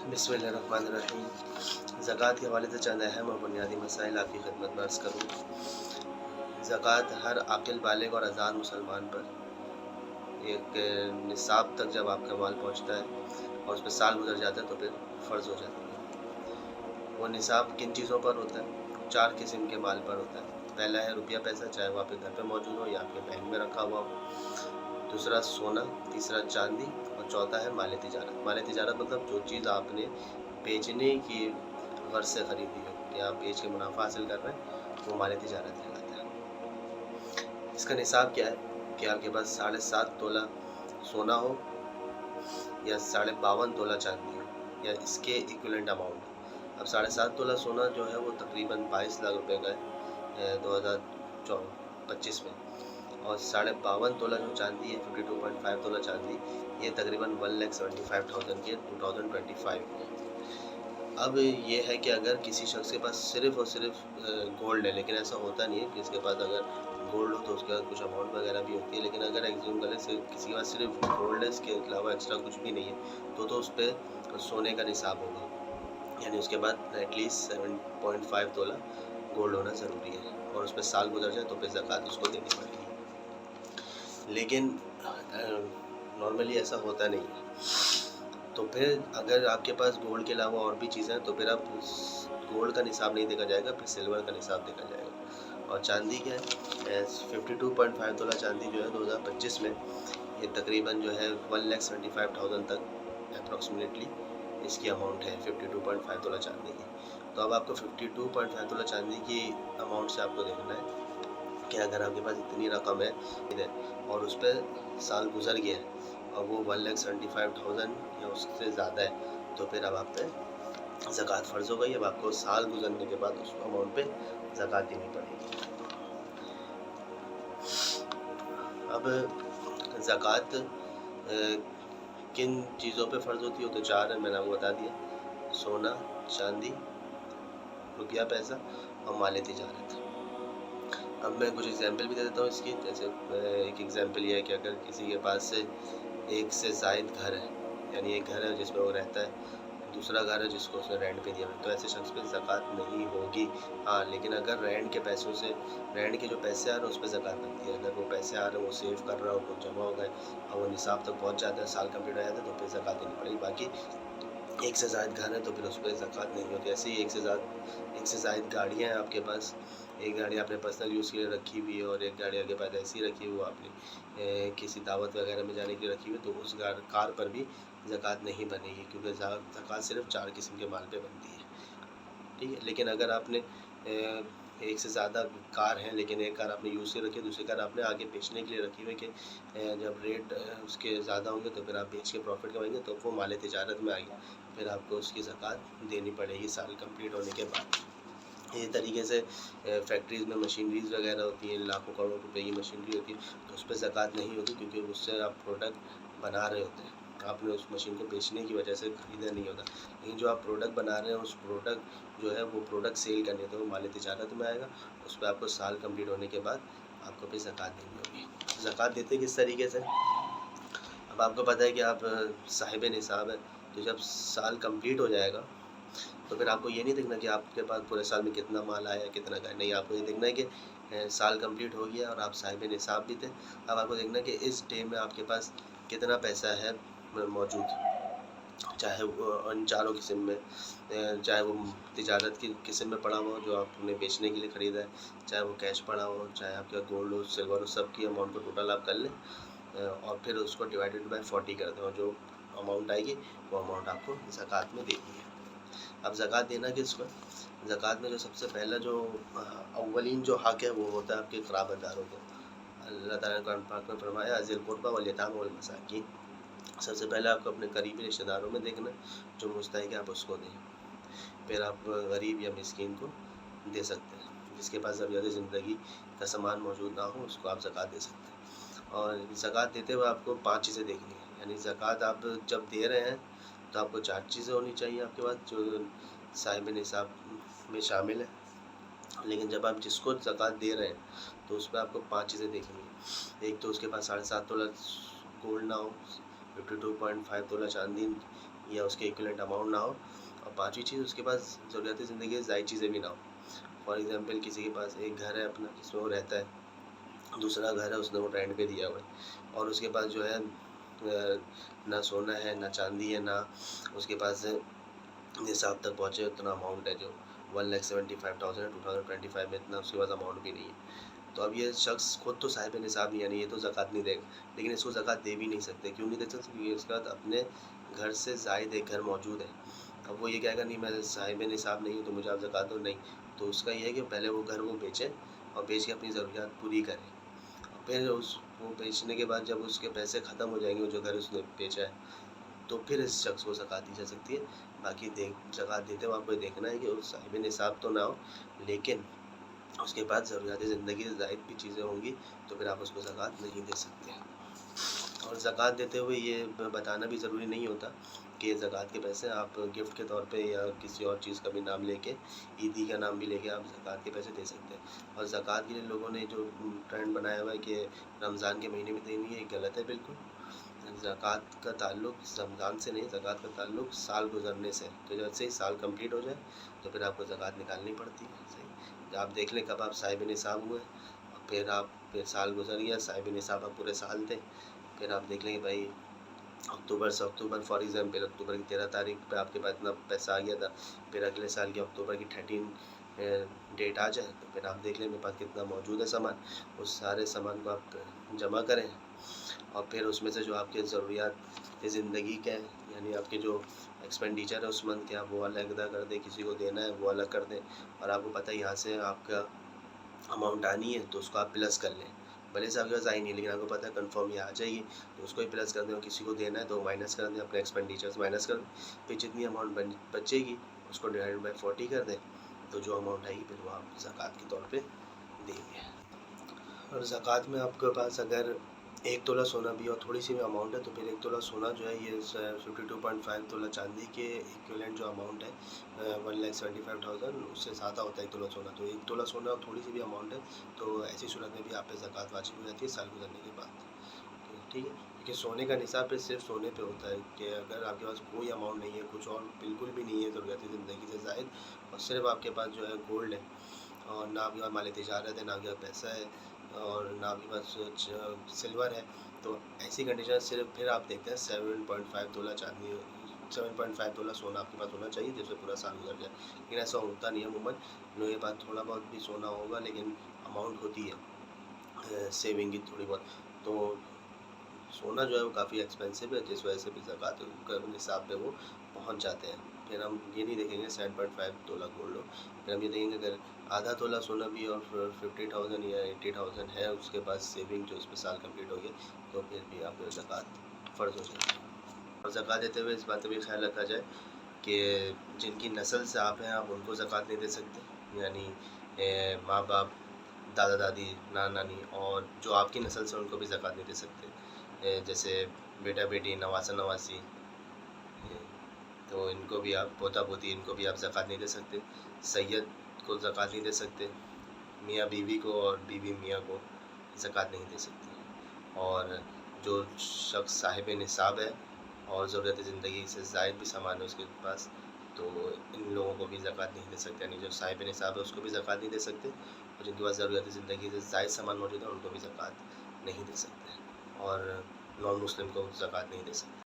बिस्मिल्लाहिर्रहमानिर्रहीम। ज़कात के हवाले से चंद अहम और बुनियादी मसाइल आपकी खिदमत में अर्ज़ करूँ। ज़कात हर आक़िल बालिग़ और आज़ाद मुसलमान पर एक निसाब तक जब आपका माल पहुँचता है और उस पर साल गुज़र जाता है तो फिर फ़र्ज़ हो जाती है। वो निसाब किन चीज़ों पर होता है? 4 किस्म के माल पर होता है। पहला है रुपया पैसा, चाहे वो आपके घर पे मौजूद हो या आपके बैंक में रखा हुआ हो। दूसरा सोना, तीसरा चांदी और चौथा है माल तिजारत। माल तिजारत मतलब जो चीज़ आपने बेचने की गर्ज से ख़रीदी हो या आप बेच के मुनाफा हासिल कर रहे हैं, वो माल तिजारत कहलाता है। इसका निसाब क्या है कि आपके पास 7.5 तोला सोना हो या 52.5 तोला चांदी हो या इसके इक्विवेलेंट अमाउंट। अब 7.5 तोला सोना जो है वो तकरीबन 22 लाख रुपए का है 2025 में, और 52.5 तोला जो चांदी है 52.5 तोला चांदी, ये तकरीबन 1,75,000 की 2025 में। अब ये है कि अगर किसी शख्स के पास सिर्फ़ और सिर्फ गोल्ड है, लेकिन ऐसा होता नहीं है कि इसके पास अगर गोल्ड हो तो उसके पास कुछ अमाउंट वगैरह भी होती है, लेकिन अगर एग्ज़्यूम करें किसी के पास सिर्फ गोल्ड है, इसके अलावा एक्स्ट्रा कुछ भी नहीं है, तो उस पर सोने का निसाब होगा, यानी उसके बाद एटलीस्ट 7.5 तोला गोल्ड होना ज़रूरी है, और उस पर साल गुजर जाए तो फिर ज़कात उसको देनी पड़ेगी। लेकिन नॉर्मली ऐसा होता नहीं है। तो फिर अगर आपके पास गोल्ड के अलावा और भी चीज़ें हैं तो फिर आप गोल्ड का निसाब नहीं देखा जाएगा, फिर सिल्वर का निसाब देखा जाएगा। और चांदी क्या है, 52.5 तोला चांदी जो है 2025 में, ये तकरीबन जो है 1,75,000 तक अप्रॉक्सीमेटली इसकी अमाउंट है 52.5 तोला चांदी की। तो अब आपको 52.5 तोला चांदी की अमाउंट से आपको देखना है कि अगर आपके पास इतनी रकम है और उस पर साल गुजर गया है और वो 1,75,000 या उससे ज़्यादा है, तो फिर अब आप पे ज़कात फ़र्ज़ हो गई। अब आपको साल गुजरने के बाद उस अमाउंट पे ज़कात देनी पड़ेगी। अब ज़कात किन चीज़ों पे फ़र्ज़ होती है? तो 4 है, मैंने आपको बता दिया: सोना, चांदी, रुपया पैसा और माल तिजारत। अब मैं कुछ एग्ज़ाम्पल भी दे देता हूँ इसकी। जैसे एक एग्ज़ाम्पल ये है कि अगर किसी के पास एक से ज़ायद घर है, यानी एक घर है जिसमें वो रहता है, दूसरा घर है जिसको उसने रेंट पे दिया है, तो ऐसे शख्स पे ज़कात नहीं होगी। हाँ, लेकिन अगर रेंट के पैसों से, रेंट के जो पैसे आ रहे हैं उस पे ज़कात बनती है। अगर वो पैसे आ रहे हैं, वो सेव कर रहा हो, वो जमा हो गए और वो निसाब तक पहुँच जाता है, साल कंप्लीट हो जाता है, तो फिर ज़कात देनी पड़ेगी। बाकी एक से ज़ायद घर है तो फिर उस पर ज़कात नहीं होती। ऐसे ही एक से ज़ायद गाड़ियाँ हैं आपके पास, एक गाड़ी आपने पर्सनल यूज़ के लिए रखी हुई है और एक गाड़ी आपके पास ऐसी रखी हुई, आपने किसी दावत वगैरह में जाने के लिए रखी हुई है, तो उस कार पर भी ज़कात नहीं बनेगी, क्योंकि ज़कात सिर्फ 4 किस्म के माल पे बनती है। ठीक है। लेकिन अगर आपने एक से ज़्यादा कार हैं, लेकिन एक कार आपने यूज़ के रखी है, दूसरी कार आपने आगे बेचने के लिए रखी हुई है कि जब रेट उसके ज़्यादा होंगे तो फिर आप बेच के प्रॉफिट कमाएंगे, तो वो माल तिजारत में आएगी, फिर आपको उसकी ज़कात देनी पड़ेगी साल कंप्लीट होने के बाद। ये तरीके से फैक्ट्रीज़ में मशीनरीज़ वगैरह होती हैं, लाखों करोड़ों रुपए की मशीनरी होती है, तो उस पर ज़कात नहीं होती, क्योंकि उससे आप प्रोडक्ट बना रहे होते हैं। आपने उस मशीन को बेचने की वजह से ख़रीदा नहीं होता, लेकिन जो आप प्रोडक्ट बना रहे हैं, उस प्रोडक्ट जो है वो प्रोडक्ट सेल करने, तो वो माल तिजारत में आएगा। उस पर आपको साल कंप्लीट होने के बाद आपको फिर ज़कात देनी होगी। ज़कात देते किस तरीके से? अब आपको पता है कि आप साहिब निसाब है, तो जब साल कंप्लीट हो जाएगा तो फिर आपको ये नहीं देखना कि आपके पास पूरे साल में कितना माल आया, कितना गया। नहीं, आपको ये देखना है कि साल कंप्लीट हो गया और आप साहिब निसाब भी थे। अब आपको देखना है कि इस डे में आपके पास कितना पैसा है मौजूद, चाहे वो उन चारों किस्म में, चाहे वो तिजारत की किस्म में पड़ा हुआ हो जो आपने बेचने के लिए ख़रीदा है, चाहे वो कैश पड़ा हो, चाहे आपके गोल्ड हो, सिल्वर हो, सब की अमाउंट को टोटल आप कर लें और फिर उसको डिवाइडेड बाय 40 कर दें, और जो अमाउंट आएगी वो अमाउंट आपको ज़कात में देनी है। अब ज़कात देना किसको? ज़कात में जो सबसे पहला जो अव्वलीन जो हक़ है वो होता है आपके क़राबातदारों को। अल्लाह ताला ने कुरान पाक में फरमाया ज़िल क़ुरबा वल यतामा वल मसाकीन। सबसे पहले आपको अपने करीबी रिश्तेदारों में देखना है, जो मुस्तहिक़ है आप उसको दें। फिर आप गरीब या मिस्कीन को दे सकते हैं, जिसके पास ज़रूरियात ज़िंदगी का सामान मौजूद ना हो, उसको आप ज़कात दे सकते हैं। और ज़कात देते हुए आपको 5 चीज़ें देखनी है, यानी ज़कात आप जब दे रहे हैं तो आपको 4 चीज़ें होनी चाहिए आपके पास, जो साहिब निसाब में शामिल है। लेकिन जब आप जिसको ज़कात दे रहे हैं तो उसमें आपको 5 चीज़ें देखनी है। एक तो उसके पास 7.5 तोला गोल्ड ना हो, 52.5 तोला चांदी या उसके इक्विवेलेंट अमाउंट ना हो, और पाँचवीं चीज़ उसके पास ज़रूरियात ज़िंदगी की ज़ायद चीज़ें भी ना हो। फॉर एग्ज़ाम्पल किसी के पास एक घर है अपना जिसमें वो रहता है, दूसरा घर है उसने वो रेंट पे दिया हुआ है, और उसके पास जो है ना सोना है ना चांदी है, ना उसके पास निसाब तक पहुँचे उतना अमाउंट है, जो 1,75,000 है, 2025 में इतना उसके पास अमाउंट भी नहीं है। तो अब ये शख्स खुद तो साहिब निसाब नहीं, यानी ये तो ज़कात नहीं देगा, लेकिन इसको ज़कात दे भी नहीं सकते। क्यों नहीं दे सकते? क्योंकि उसके बाद अपने घर से ज़ायद एक घर मौजूद है। अब वो ये कहेगा नहीं मैं साहिब निसाब नहीं हूँ तो मुझे आप ज़कात दो, नहीं। तो उसका ये है कि पहले वो घर वो बेचे और बेच के अपनी ज़रूरियात पूरी करे। फिर उस वो बेचने के बाद जब उसके पैसे ख़त्म हो जाएंगे, जो घर उसने बेचा है, तो फिर इस शख्स को ज़कात दी जा सकती है। बाकी ज़कात देते वक्त आपको ये देखना है कि उस साहिब निसाब तो ना हो, लेकिन उसके पास ज़रूरियात ज़िंदगी से ज़ायद भी चीज़ें होंगी, तो फिर आप उसको ज़कात नहीं दे सकते। और ज़कात देते हुए ये बताना भी ज़रूरी नहीं होता कि ज़कात के पैसे आप गिफ्ट के तौर पे या किसी और चीज़ का भी नाम लेके, ईदी का नाम भी लेके आप ज़कात के पैसे दे सकते हैं। और ज़कात के लिए लोगों ने जो ट्रेंड बनाया हुआ है कि रमज़ान के महीने में देनी है, ये गलत है बिल्कुल। ज़कात का ताल्लुक रमज़ान से नहीं, ज़कात का ताल्लुक साल गुज़रने से। तो जैसे ही साल कंप्लीट हो जाए तो फिर आपको ज़कात निकालनी पड़ती है। सही, आप देख लें कब आप साहिब निसाब हुए, और फिर साल गुज़र गया, साहिब निसाब आप पूरे साल थे, फिर आप देख लेंगे भाई अक्टूबर फॉर एग्ज़ाम्पल अक्टूबर की 13 तारीख पे आपके पास इतना पैसा आ गया था, फिर अगले साल की अक्टूबर की 13 डेट आ जाए तो फिर आप देख लें मेरे पास कितना मौजूद है सामान। उस सारे सामान को आप जमा करें, और फिर उसमें से जो आपके ज़रूरियात ज़िंदगी के हैं, यानी आपके जो एक्सपेंडिचर है उस मंथ के, आप वो अलग-अलग कर दें, किसी को देना है वो अलग कर दें, और आपको पता है यहाँ से आपका अमाउंट आनी है तो उसको आप प्लस कर लें। भले से आपके पास आई नहीं, लेकिन आपको पता है कन्फर्म ये आ जाएगी, तो उसको ही प्लस कर दें, और किसी को देना है तो माइनस कर दें, अपने एक्सपेंडिचर्स माइनस कर दें, फिर जितनी अमाउंट बचेगी उसको डिवाइडेड बाई 40 कर दें, तो जो अमाउंट आएगी फिर वो आप ज़कात के तौर पे देंगे। और ज़कात में आपके पास अगर 1 तोला सोना भी और थोड़ी सी भी अमाउंट है, तो फिर 1 तोला सोना जो है ये 52.5 तोला चांदी के इक्विवेलेंट जो अमाउंट है 1,75,000, उससे ज़्यादा होता है 1 तोला सोना। तो 1 तोला सोना और थोड़ी सी भी अमाउंट है तो ऐसी सूरत में भी आप पे ज़कात वाजिब हो जाती है साल गुजरने के बाद। तो ठीक है, क्योंकि सोने का निसाब पे सिर्फ सोने पे होता है कि अगर आपके पास कोई अमाउंट नहीं है, कुछ और बिल्कुल भी नहीं है ज़रूरियाती ज़िंदगी से ज़ायद, और सिर्फ आपके पास जो है गोल्ड है, और ना आपके पास माल तिजारत है, ना आपके पास पैसा है, और ना आपके पास सिल्वर है, तो ऐसी कंडीशन सिर्फ फिर आप देखते हैं 7.5 तोला चांदी, 7.5 तोला सोना आपके पास होना चाहिए जिससे पूरा साल गुजर जाए। लेकिन ऐसा होता नहीं है अमूमन, लोगों के पास थोड़ा बहुत भी सोना होगा लेकिन अमाउंट होती है सेविंग की थोड़ी बहुत, तो सोना जो है वो काफ़ी एक्सपेंसिव है, जिस वजह से भी ज़कात का निसाब पे वो पहुंच जाते हैं। फिर हम ये नहीं देखेंगे 7.5 तोला गोल्ड हो, फिर हम ये देखेंगे अगर आधा तोला सोना भी और 50,000 या 80,000 है उसके पास सेविंग, जो उसमें साल कंप्लीट हो गया, तो फिर भी आप ज़कात फ़र्ज़ हो जाएगी। और ज़कात देते हुए इस बात का भी ख्याल रखा जाए कि जिनकी नस्ल से आप हैं आप उनको ज़कात नहीं दे सकते, यानी माँ बाप, दादा दादी, नाना नानी, और जो आपकी नस्ल से उनको भी ज़कात नहीं दे सकते। जैसे बेटा बेटी, नवासा नवासी, तो इनको भी आप, पोता पोती, इनको भी आप ज़कात नहीं दे सकते। सैयद को ज़कात नहीं दे सकते, मियाँ बीवी को और बीवी मियाँ को ज़कात नहीं दे सकती। और जो शख्स साहिब निसाब है और ज़रूरत ज़िंदगी से ज़ायद भी सामान है उसके पास, तो इन लोगों को भी ज़कात नहीं दे सकते, यानी जो साहिब निसाब है उसको भी ज़कात नहीं दे सकते, और जिनके पास ज़रूरत ज़िंदगी से ज़ायद सामान मौजूद है उनको भी ज़कात नहीं दे सकते, और नॉन मुस्लिम को ज़कात नहीं दे सकते।